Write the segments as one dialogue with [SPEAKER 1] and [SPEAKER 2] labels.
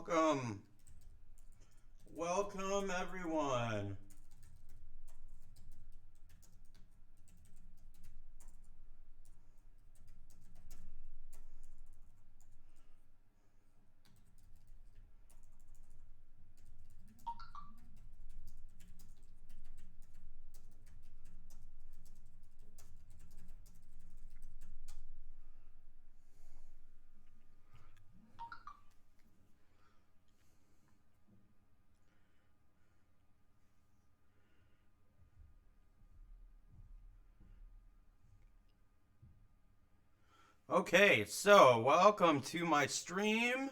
[SPEAKER 1] welcome. Welcome, everyone. Okay, so welcome to my stream.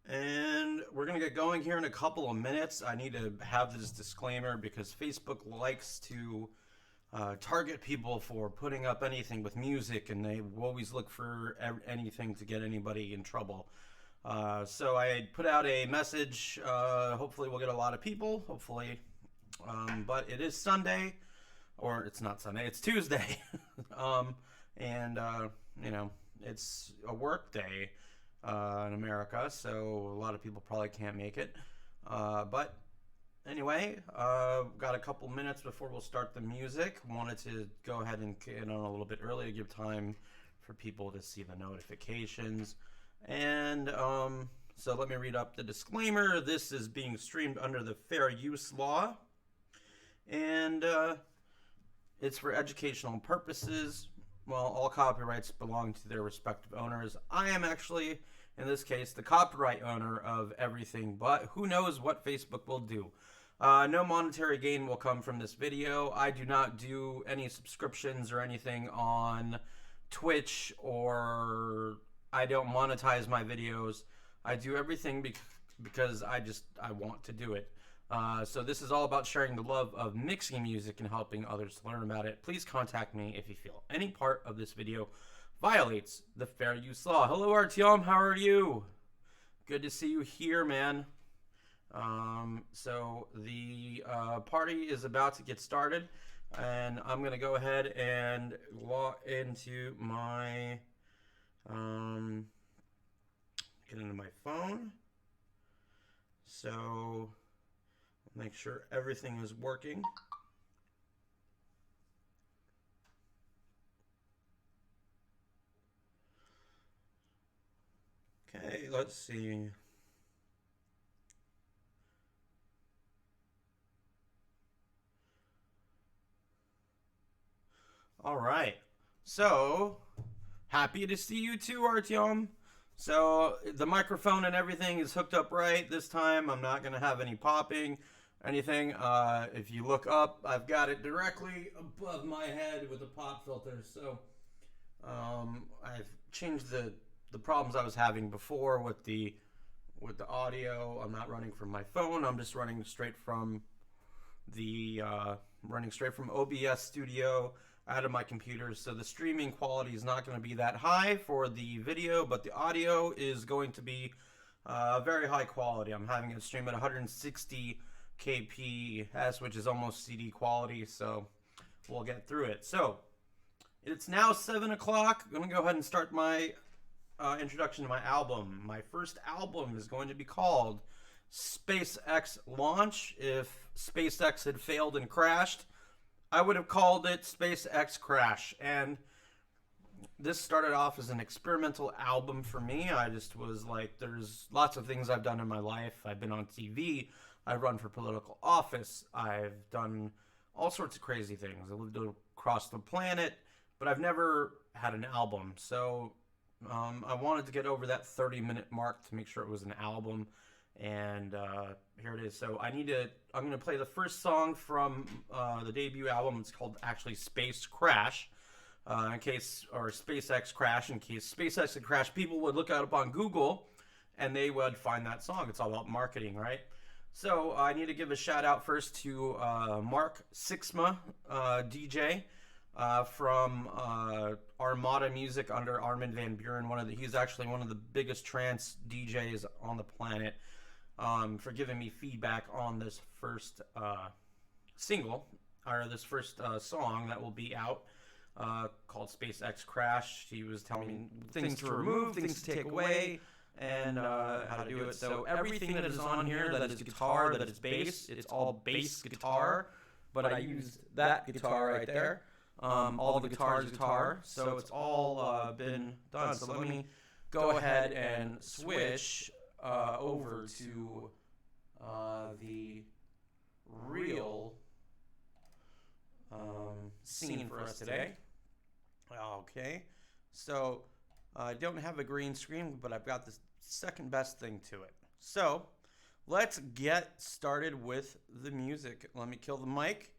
[SPEAKER 1] And we're going to get going here in a couple of minutes. I need to have this disclaimer because Facebook likes to target people for putting up anything with music, and they always look for anything to get anybody in trouble. So I put out a message. Hopefully, we'll get a lot of people. Hopefully. But it is Sunday, or it's not Sunday, it's Tuesday. um, and, you know, it's a work day in America, so a lot of people probably can't make it. But anyway, got a couple minutes before we'll start the music. Wanted to go ahead and get on a little bit early to give time for people to see the notifications. And so let me read up the disclaimer. This is being streamed under the Fair Use Law, and it's for educational purposes. Well, all copyrights belong to their respective owners. I am actually, in this case, the copyright owner of everything, but who knows what Facebook will do. No monetary gain will come from this video. I do not do any subscriptions or anything on Twitch, or I don't monetize my videos. I do everything because I want to do it. So this is all about sharing the love of mixing music and helping others learn about it. Please contact me if you feel any part of this video violates the fair use law. Hello, Artyom. How are you? Good to see you here, man. So the party is about to get started, and I'm going to go ahead and log into my, get into my phone. So make sure everything is working. Okay, let's see. All right. So, happy to see you too, Artyom. So, the microphone and everything is hooked up right this time. I'm not going to have any popping, anything. If you look up, I've got it directly above my head with a pop filter. So, I've changed the problems I was having before with the audio. I'm not running from my phone. I'm just running straight from the OBS Studio out of my computer. So the streaming quality is not going to be that high for the video, but the audio is going to be very high quality. I'm having it stream at 160 kps, which is almost CD quality. So we'll get through it. So it's now 7 o'clock. I'm going to go ahead and start my introduction to my album. My first album is going to be called SpaceX Launch. If SpaceX had failed and crashed, I would have called it SpaceX Crash. And this started off as an experimental album for me. I just was like, there's lots of things I've done in my life. I've been on TV. I've run for political office. I've done all sorts of crazy things. I lived across the planet, but I've never had an album. So I wanted to get over that 30-minute mark to make sure it was an album. And here it is. So I'm going to play the first song from the debut album. It's called actually Space Crash. In case, or SpaceX Crash, in case SpaceX had crashed, people would look it up on Google and they would find that song. It's all about marketing, right? So I need to give a shout out first to Mark Sixma, DJ, from Armada Music under Armin van Buuren. He's actually one of the biggest trance DJs on the planet. For giving me feedback on this first single, or this first song that will be out, called SpaceX Crash. He was telling me things to remove, things to take away, and how to do it. So everything that is on here that is guitar, that is bass, it's all bass guitar, but I used that guitar right there. All the guitars guitar, so it's all been done. So let me go ahead and switch over to the real scene for us today. Okay, so I don't have a green screen, but I've got the second best thing to it. So let's get started with the music. Let me kill the mic.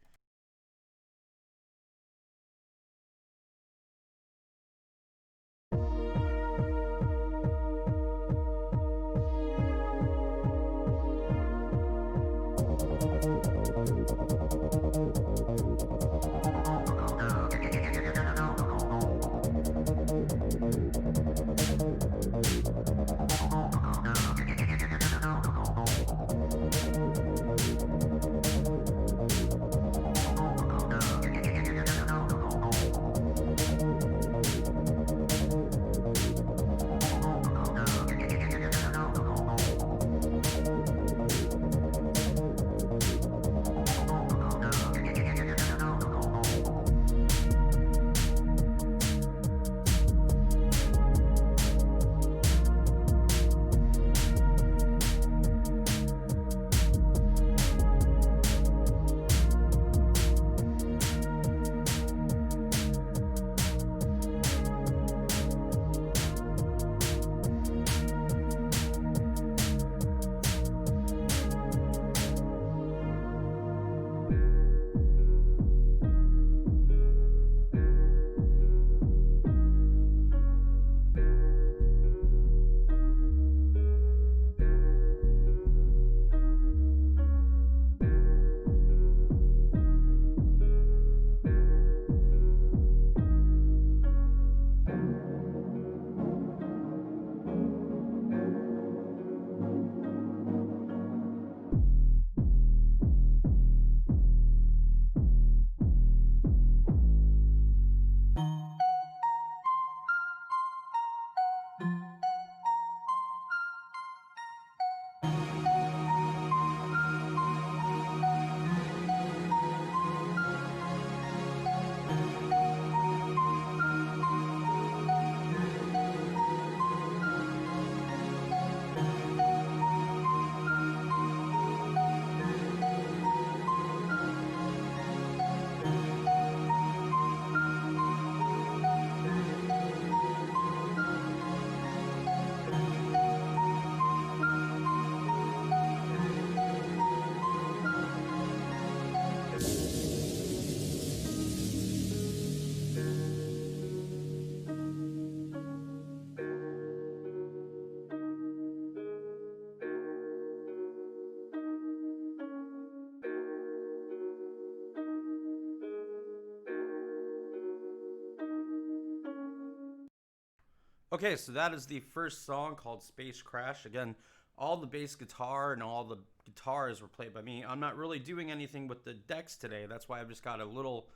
[SPEAKER 1] Okay, so that is the first song called Space Crash. Again, all the bass guitar and all the guitars were played by me. I'm not really doing anything with the decks today. That's why I've just got a little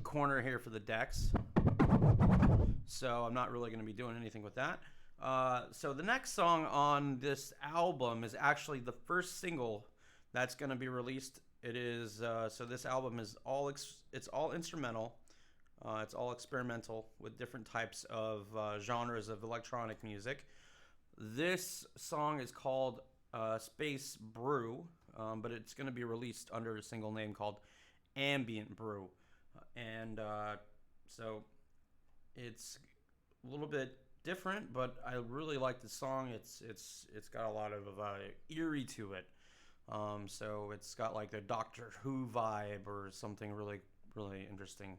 [SPEAKER 1] corner here for the decks. So I'm not really going to be doing anything with that. So the next song on this album is actually the first single that's going to be released. It is so this album is all it's all instrumental. It's all experimental with different types of genres of electronic music. This song is called Space Brew, but it's going to be released under a single name called Ambient Brew. And so it's a little bit different, but I really like the song. It's got a lot of eerie to it. So it's got like a Doctor Who vibe or something really, really interesting.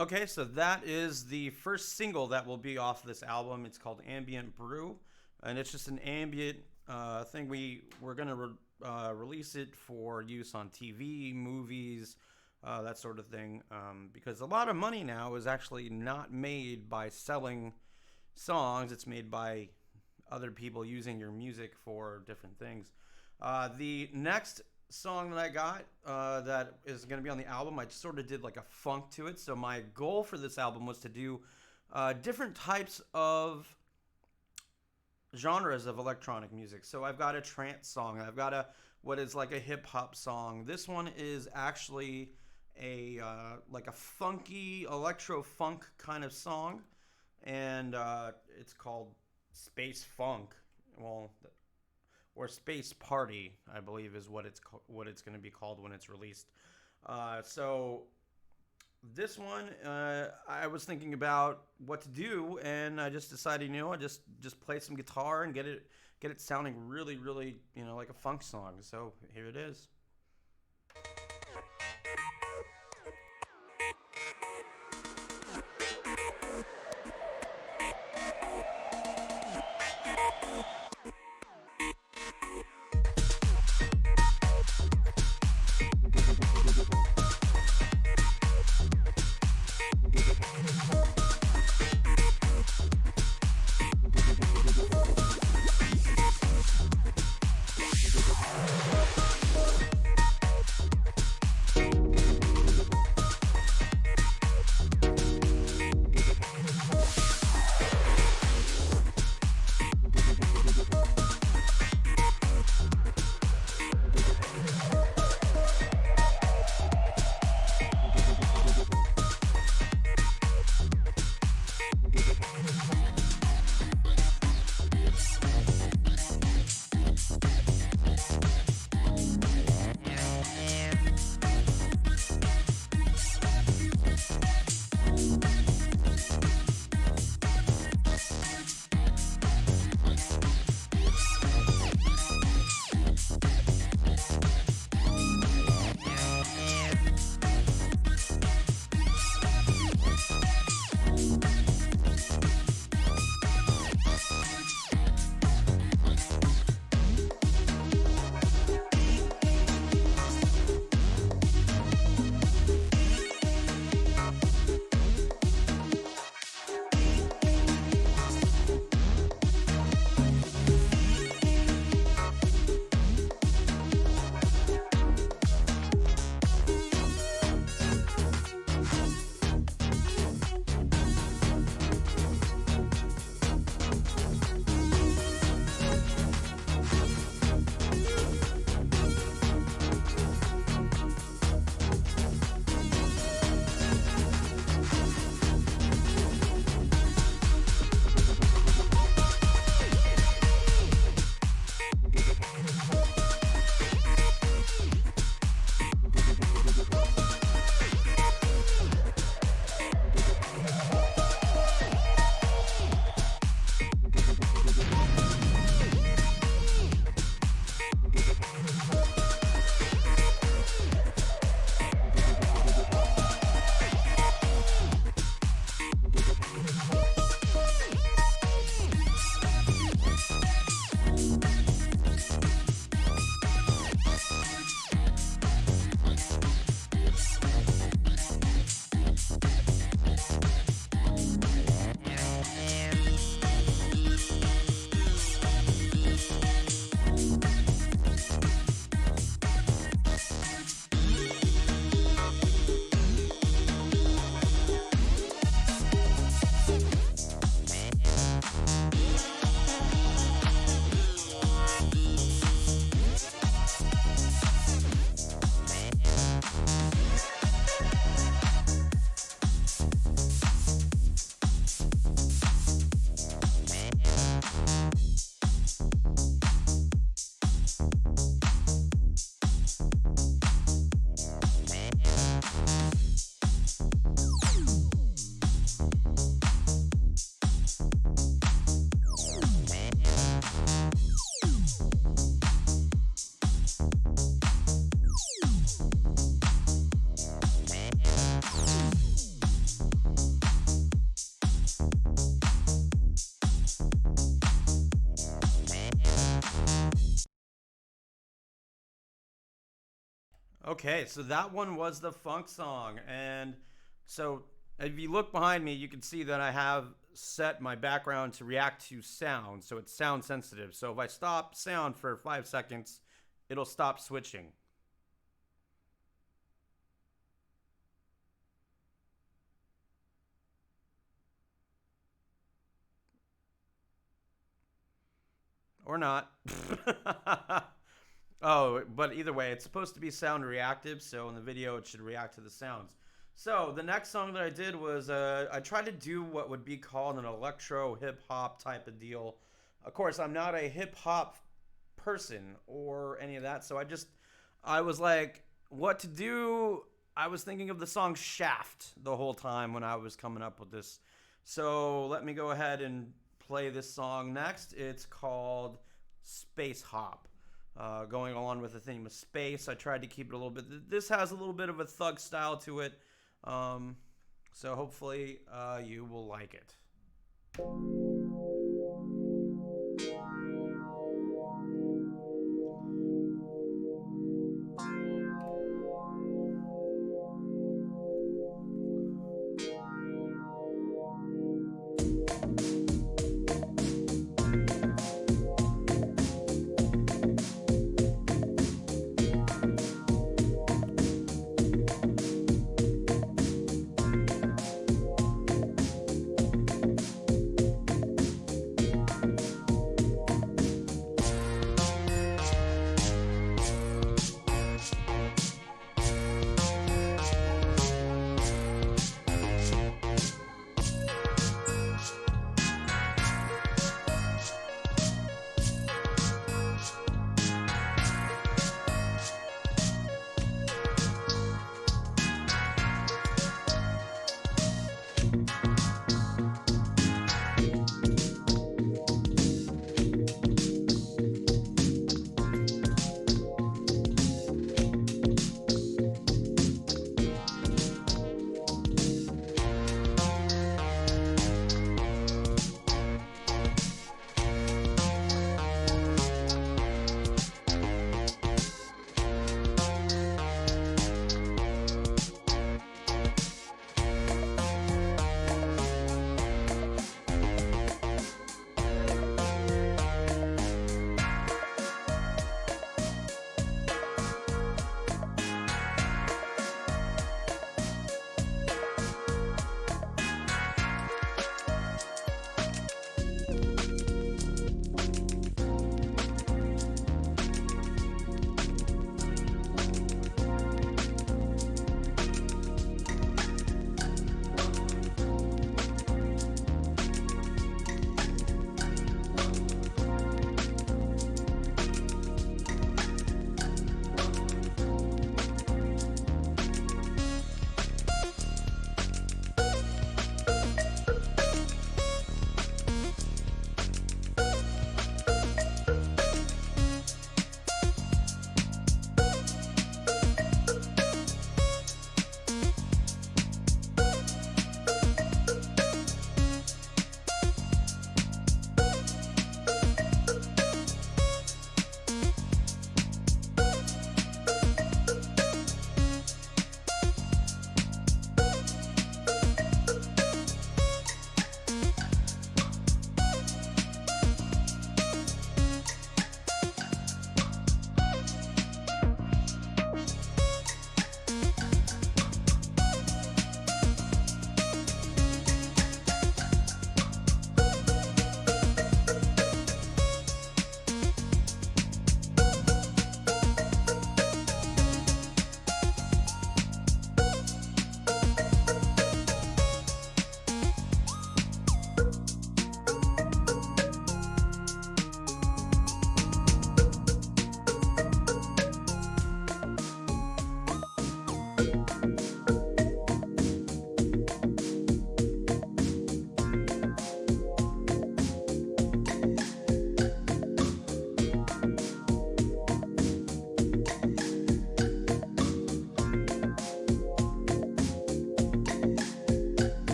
[SPEAKER 1] Okay, so that is the first single that will be off this album. It's called Ambient Brew, and it's just an ambient thing. We're gonna release it for use on TV, movies, that sort of thing, because a lot of money now is actually not made by selling songs. It's made by other people using your music for different things. The next song that I got that is going to be on the album, I sort of did like a funk to it. So my goal for this album was to do different types of genres of electronic music. So I've got a trance song. I've got a what is like a hip hop song. This one is actually a like a funky electro funk kind of song, and it's called Space Funk. Well, or Space Party, I believe, is what it's going to be called when it's released. So this one, I was thinking about what to do, and I just decided, I just play some guitar and get it sounding really, really, like a funk song. So here it is. Okay, so that one was the funk song. And so if you look behind me, you can see that I have set my background to react to sound. So it's sound sensitive. So if I stop sound for 5 seconds, it'll stop switching. Or not. Oh, but either way, it's supposed to be sound reactive, so in the video it should react to the sounds. So the next song that I did was I tried to do what would be called an electro hip hop type of deal. Of course, I'm not a hip hop person or any of that, so I was like, what to do? I was thinking of the song Shaft the whole time when I was coming up with this. So let me go ahead and play this song next. It's called Space Hop. Going on with the theme of space, I tried to keep it a little bit. This has a little bit of a thug style to it, so hopefully you will like it.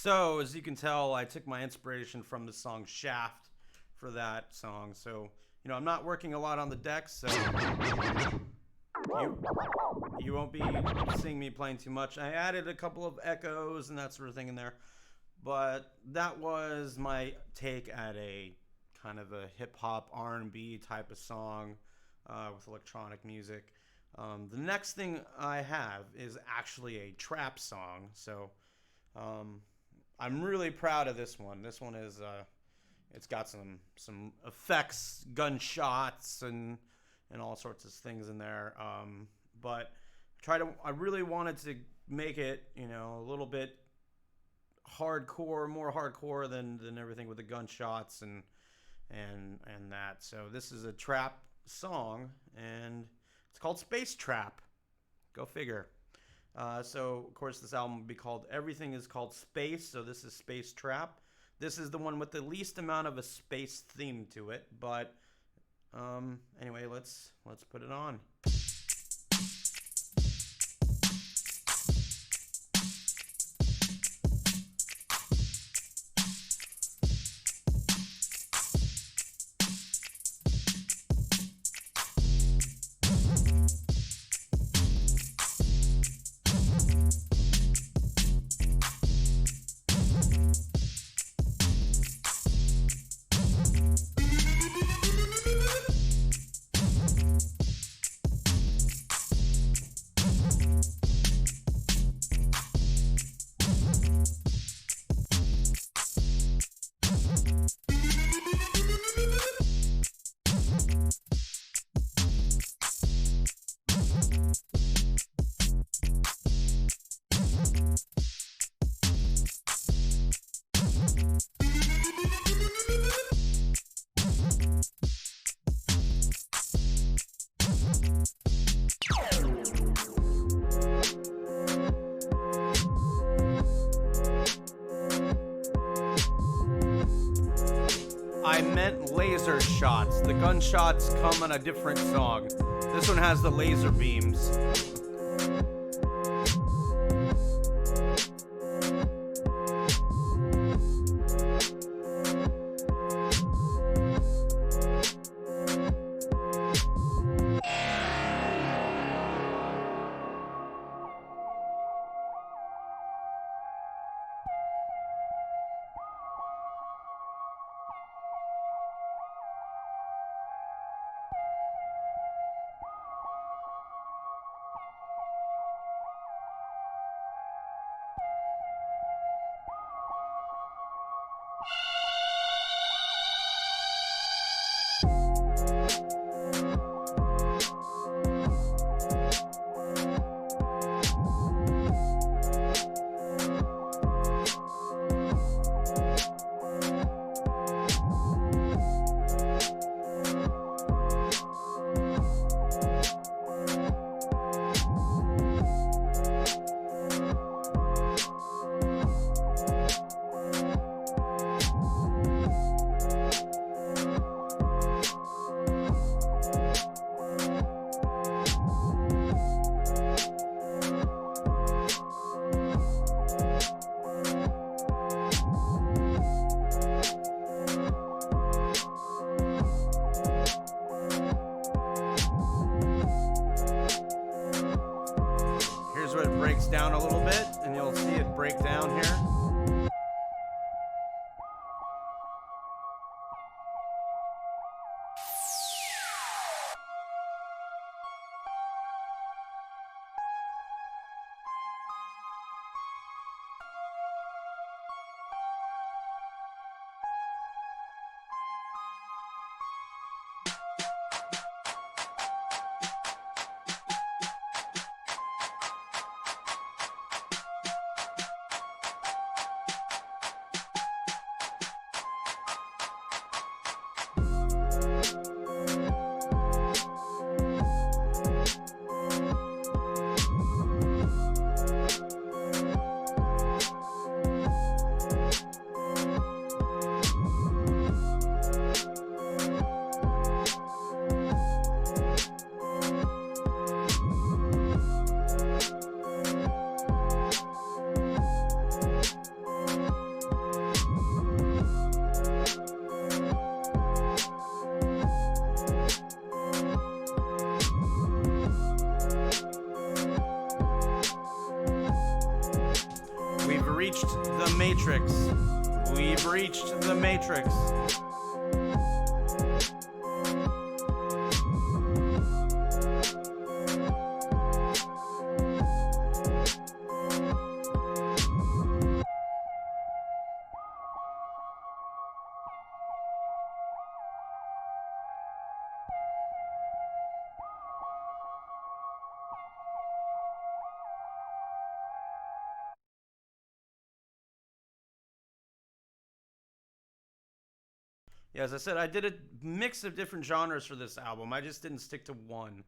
[SPEAKER 1] So, as you can tell, I took my inspiration from the song Shaft for that song. So, I'm not working a lot on the decks, so you won't be seeing me playing too much. I added a couple of echoes and that sort of thing in there. But that was my take at a kind of a hip-hop R&B type of song with electronic music. The next thing I have is actually a trap song. So I'm really proud of this one. This one is it's got some effects, gunshots, and all sorts of things in there. But I really wanted to make it, a little bit hardcore, more hardcore than everything with the gunshots and that. So this is a trap song, and it's called Space Trap. Go figure. So of course this album will be called Everything is Called Space. So this is Space Trap. This is the one with the least amount of a space theme to it. But anyway, let's put it on. I meant laser shots. The gunshots come on a different song. This one has the laser beams. Down a little bit, and you'll see it break down here. reached the Matrix. We've reached the Matrix. Yeah, as I said, I did a mix of different genres for this album. I just didn't stick to one.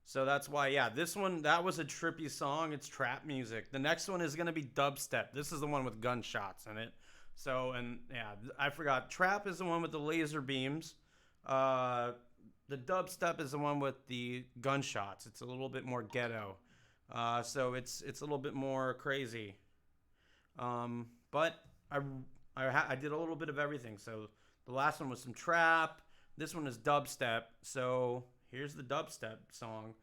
[SPEAKER 1] So that's why, yeah, this one, that was a trippy song. It's trap music. The next one is going to be dubstep. This is the one with gunshots in it. So, and yeah, I forgot. Trap is the one with the laser beams. The dubstep is the one with the gunshots. It's a little bit more ghetto. So it's a little bit more crazy. But I did a little bit of everything. So the last one was some trap. This one is dubstep. So here's the dubstep song.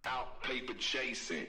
[SPEAKER 2] Out paper chasing.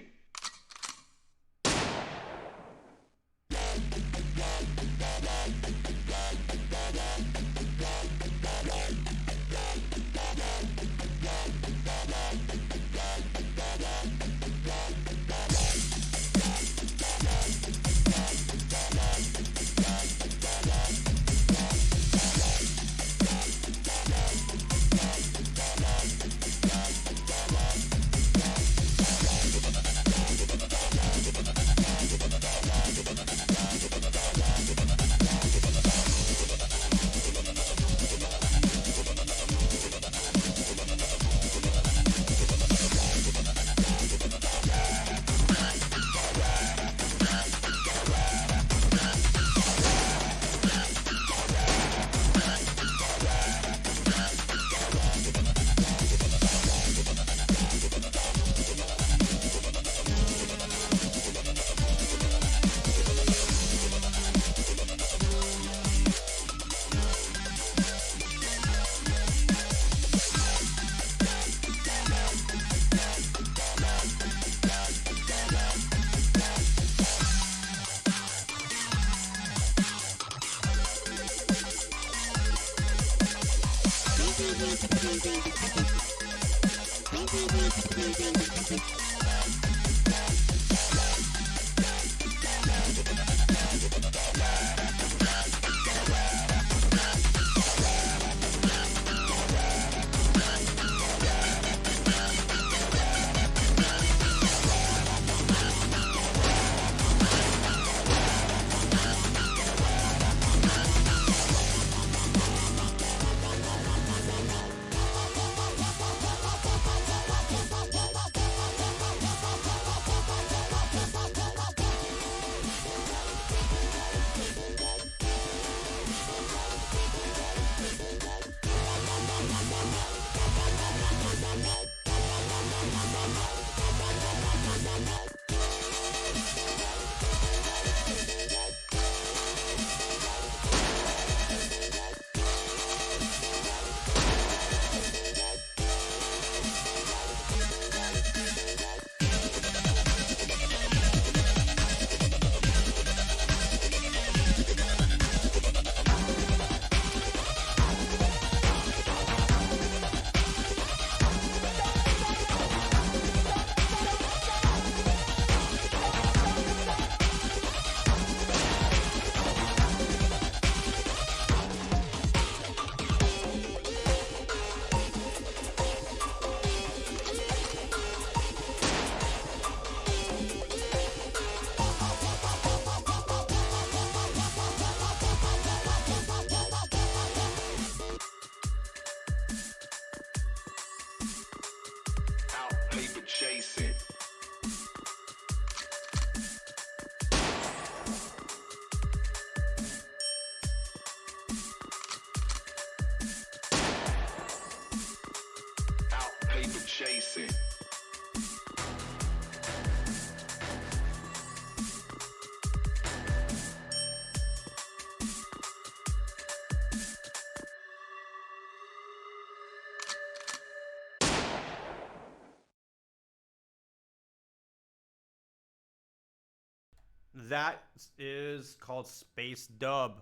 [SPEAKER 1] that is called Space Dub.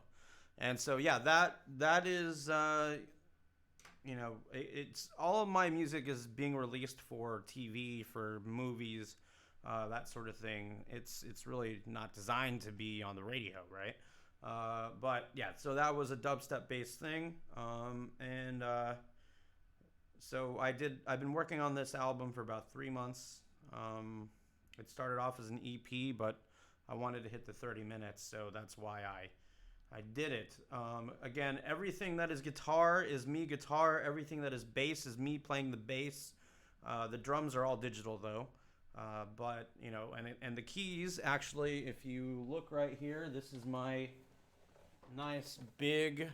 [SPEAKER 1] And so yeah, that is it's all of my music is being released for TV, for movies, that sort of thing. It's really not designed to be on the radio, right? But yeah, so that was a dubstep based thing, and so I've been working on this album for about 3 months. It started off as an EP, but I wanted to hit the 30 minutes, so that's why I did it. Again, everything that is guitar is me guitar. Everything that is bass is me playing the bass. The drums are all digital though. But and the keys, actually, if you look right here, this is my nice big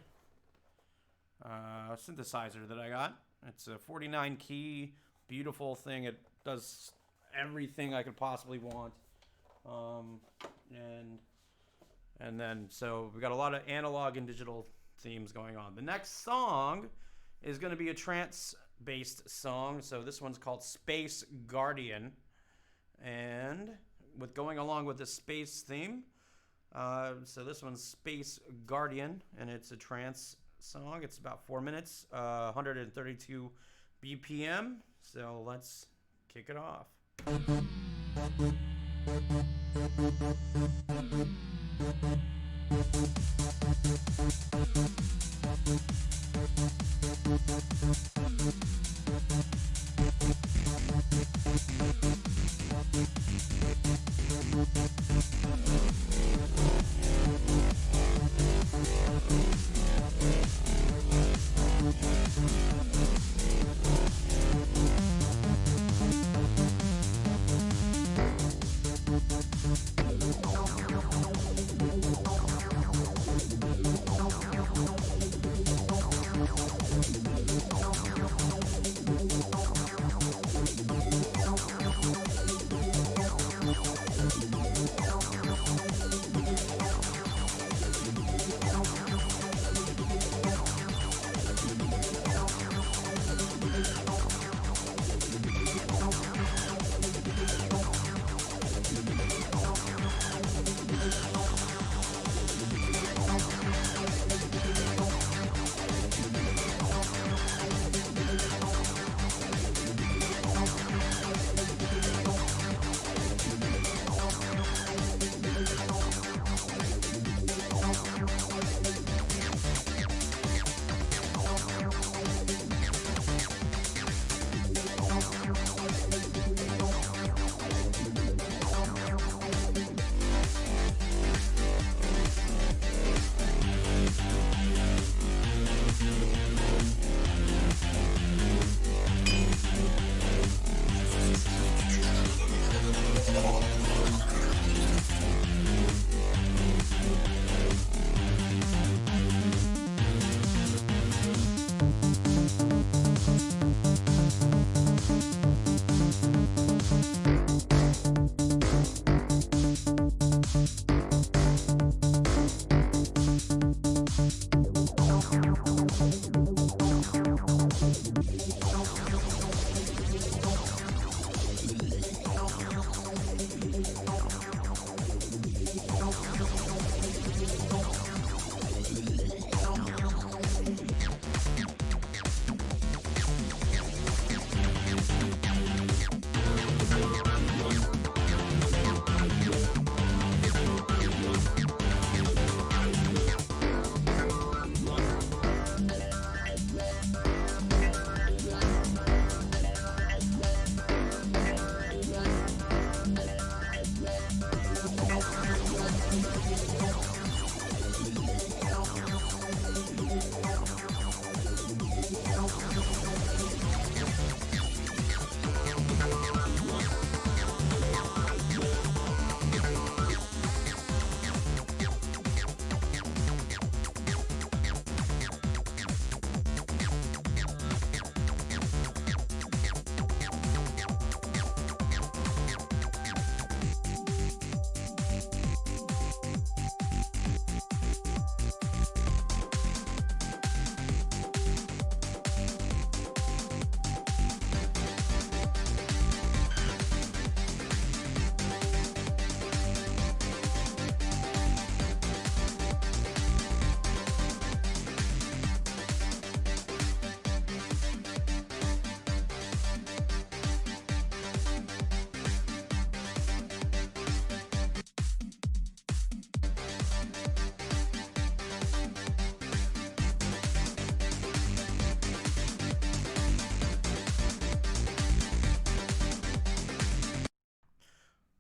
[SPEAKER 1] synthesizer that I got. It's a 49 key, beautiful thing. It does everything I could possibly want. And then, so we got a lot of analog and digital themes going on. The next song is going to be a trance-based song. So this one's called Space Guardian. And with going along with the space theme, so this one's Space Guardian, and it's a trance song. It's about 4 minutes, 132 BPM. So let's kick it off.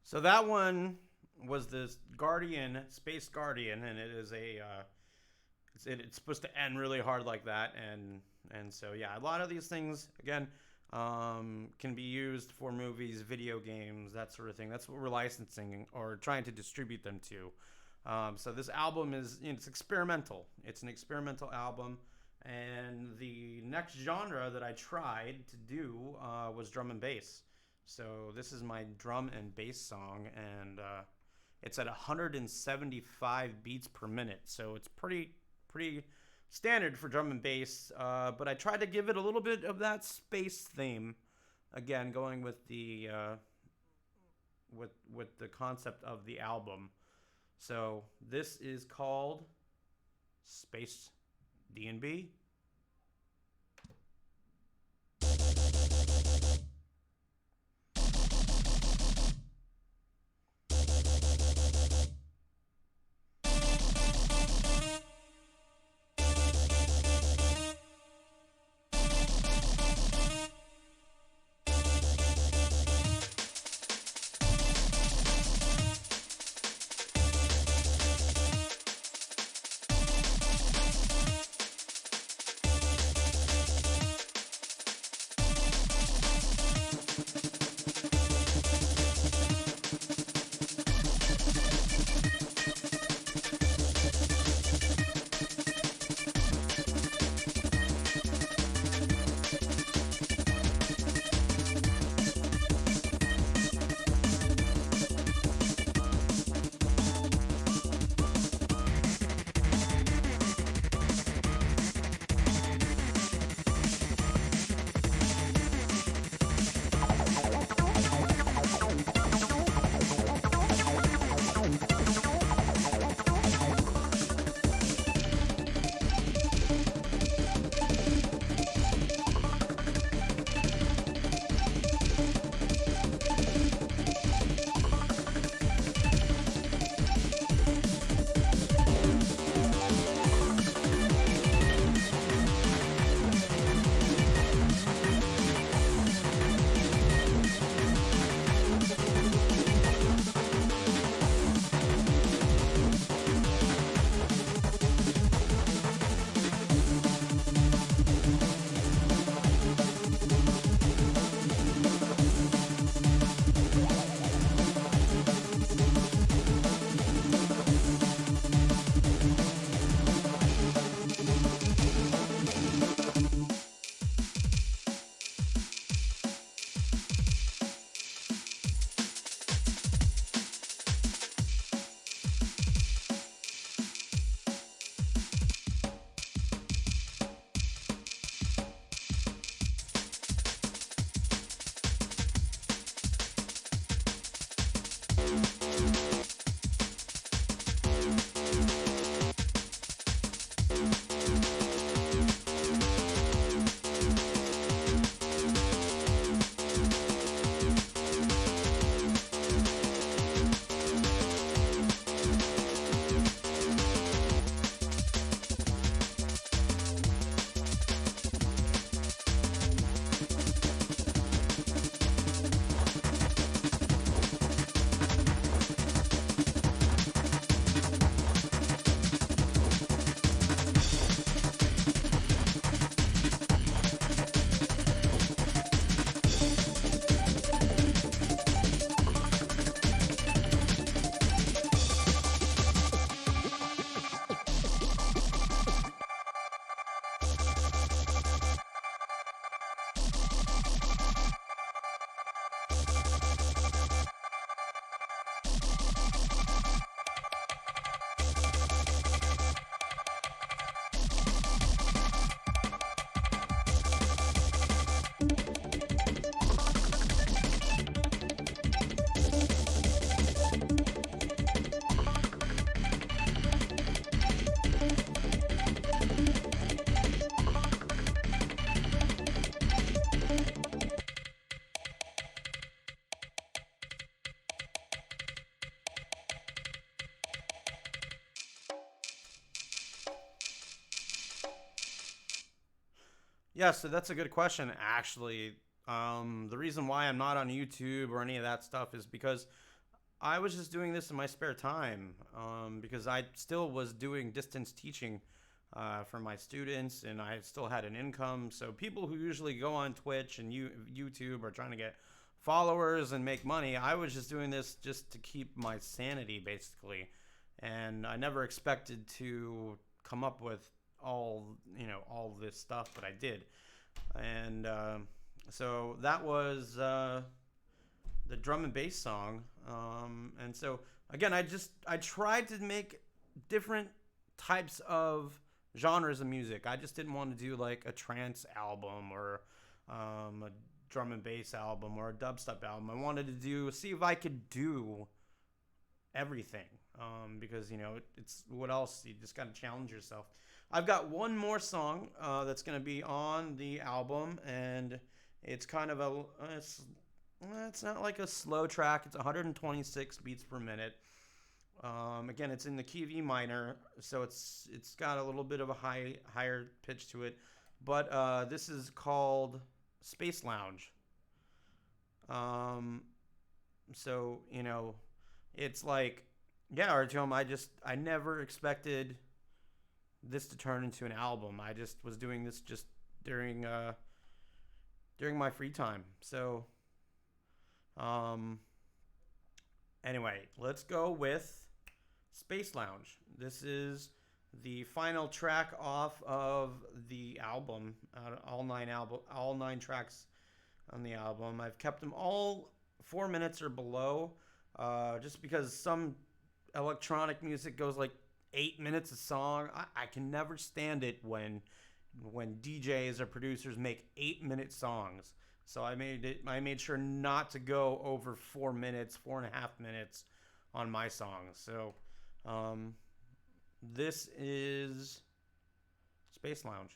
[SPEAKER 1] So that one was this Guardian, Space Guardian, and it is a it's supposed to end really hard like that, and so yeah, a lot of these things again can be used for movies, video games, that sort of thing. That's what we're licensing or trying to distribute them to. So this album is, you know, it's experimental. It's an experimental album, and the next genre that I tried to do was drum and bass. So this is my drum and bass song, and it's at 175 beats per minute. So it's pretty standard for drum and bass. But I tried to give it a little bit of that space theme, again going with the with the concept of the album. So this is called Space D&B. Yeah, so that's a good question, actually. The reason why I'm not on YouTube or any of that stuff is because I was just doing this in my spare time because I still was doing distance teaching for my students, and I still had an income. So people who usually go on Twitch and YouTube are trying to get followers and make money. I was just doing this just to keep my sanity, basically, and I never expected to come up with all this stuff, but I did, and so that was the drum and bass song. And so again, I tried to make different types of genres of music. I just didn't want to do like a trance album or a drum and bass album or a dubstep album. I wanted to see if I could do everything, because it's what else, you just got to challenge yourself. I've got one more song that's going to be on the album, and it's kind of it's not like a slow track. It's 126 beats per minute. Again, it's in the key of E minor, so it's got a little bit of a higher pitch to it. But this is called Space Lounge. So it's like, yeah, Artyom, I never expected this to turn into an album. I just was doing this just during my free time. So anyway, let's go with Space Lounge. This is the final track off of the album. All nine tracks on the album. I've kept them all 4 minutes or below, just because some electronic music goes like 8 minutes a song. I can never stand it when DJs or producers make 8-minute songs. So I made sure not to go over 4 minutes, 4.5 minutes on my songs. So this is Space Lounge.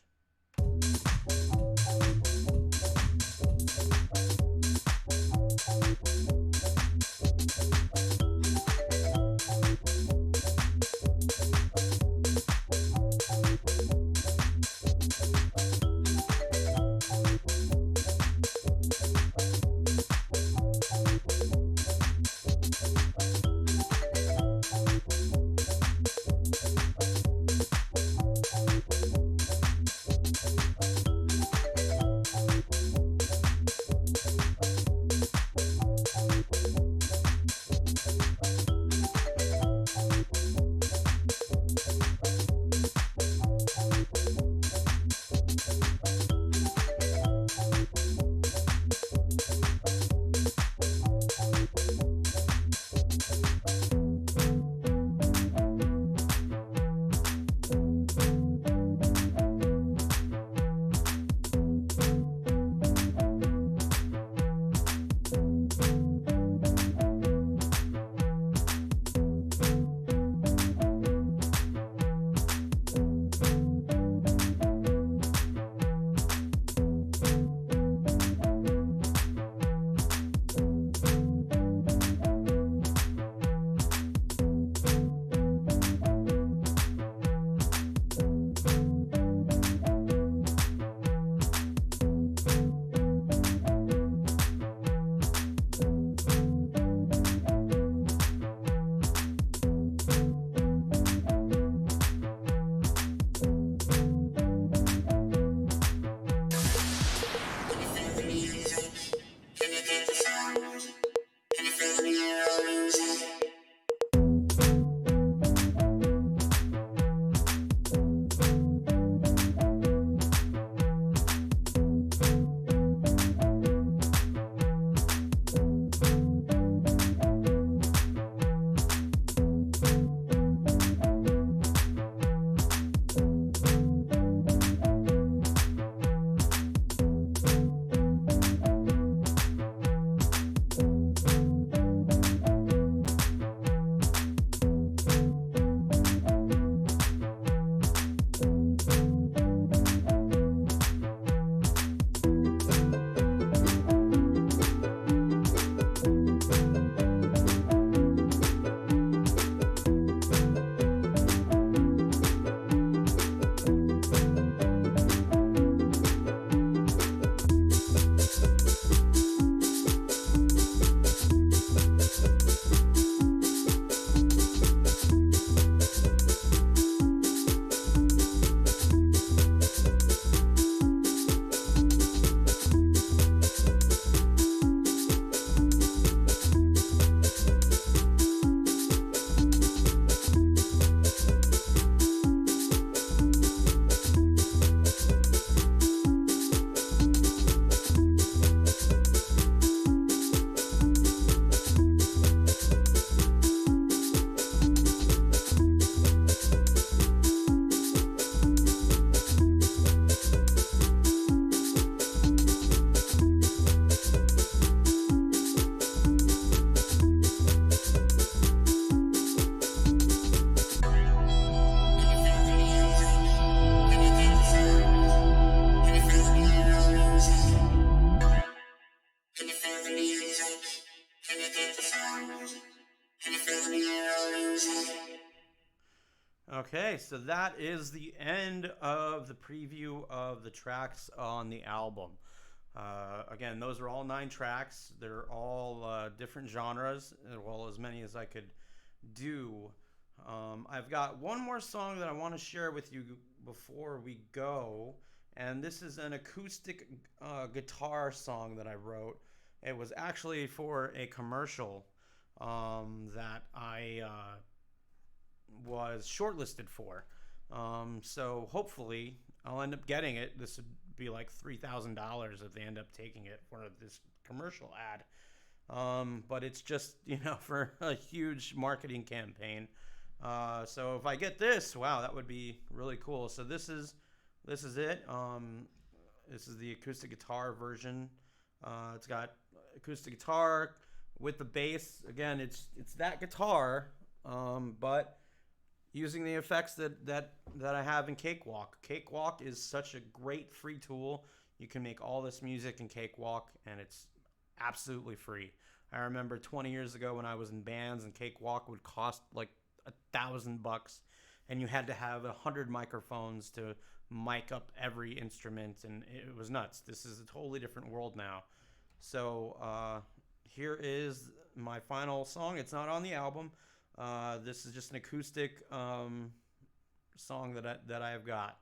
[SPEAKER 1] Okay, so that is the end of the preview of the tracks on the album. Again, those are all 9 tracks. They're all different genres, well, as many as I could do. I've got one more song that I want to share with you before we go, and this is an acoustic guitar song that I wrote. It was actually for a commercial that I was shortlisted for. So hopefully I'll end up getting it. This would be like $3,000 if they end up taking it for this commercial ad. But it's just, for a huge marketing campaign. So if I get this, wow, that would be really cool. So this is it. This is the acoustic guitar version. It's got acoustic guitar with the bass. Again, it's that guitar, but using the effects that I have in Cakewalk. Cakewalk is such a great free tool. You can make all this music in Cakewalk, and it's absolutely free. I remember 20 years ago when I was in bands, and Cakewalk would cost like $1,000, and you had to have 100 microphones to mic up every instrument, and it was nuts. This is a totally different world now. So here is my final song. It's not on the album. This is just an acoustic song that I have got.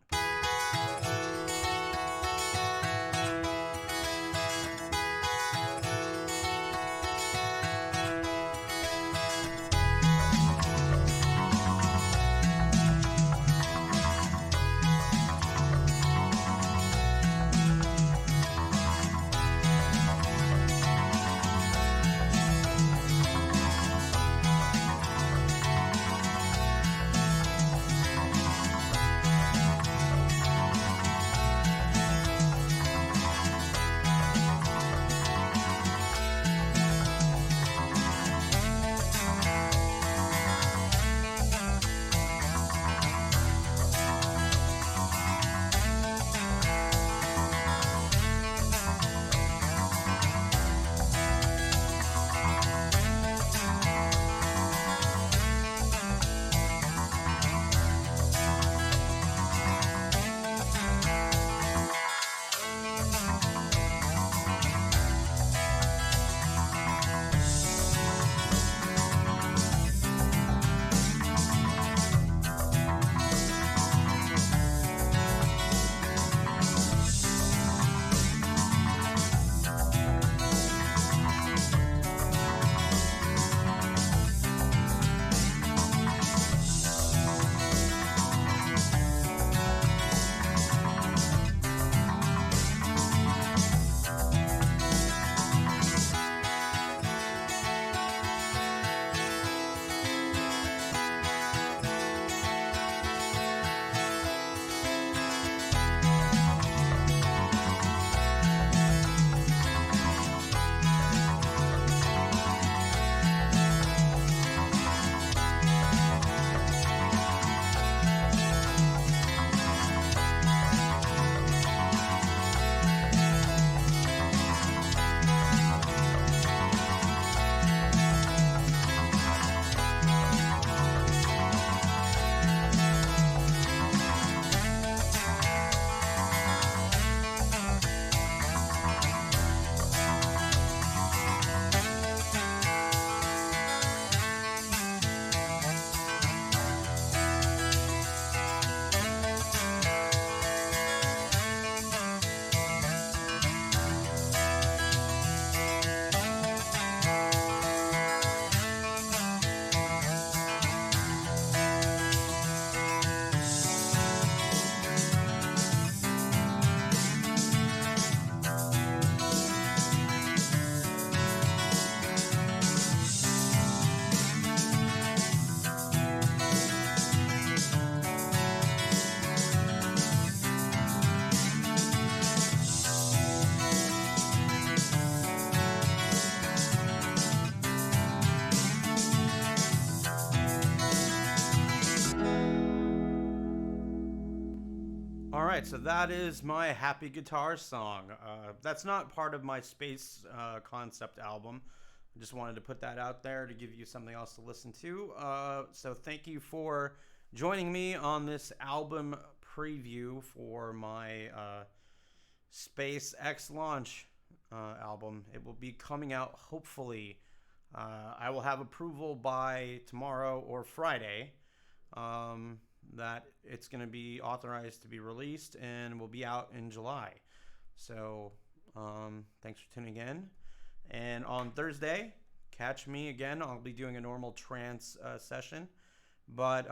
[SPEAKER 1] Alright, so that is my Happy Guitar song. That's not part of my Space Concept album. I just wanted to put that out there to give you something else to listen to. So thank you for joining me on this album preview for my SpaceX launch album. It will be coming out hopefully. I will have approval by tomorrow or Friday that it's going to be authorized to be released and will be out in July. So thanks for tuning in. And on Thursday, catch me again. I'll be doing a normal trance session. But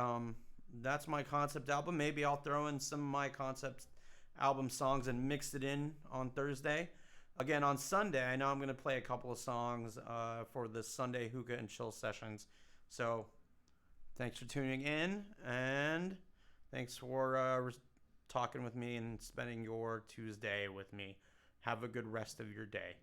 [SPEAKER 1] that's my concept album. Maybe I'll throw in some of my concept album songs and mix it in on Thursday. Again, on Sunday, I know I'm going to play a couple of songs for the Sunday hookah and chill sessions. So thanks for tuning in, and thanks for talking with me and spending your Tuesday with me. Have a good rest of your day.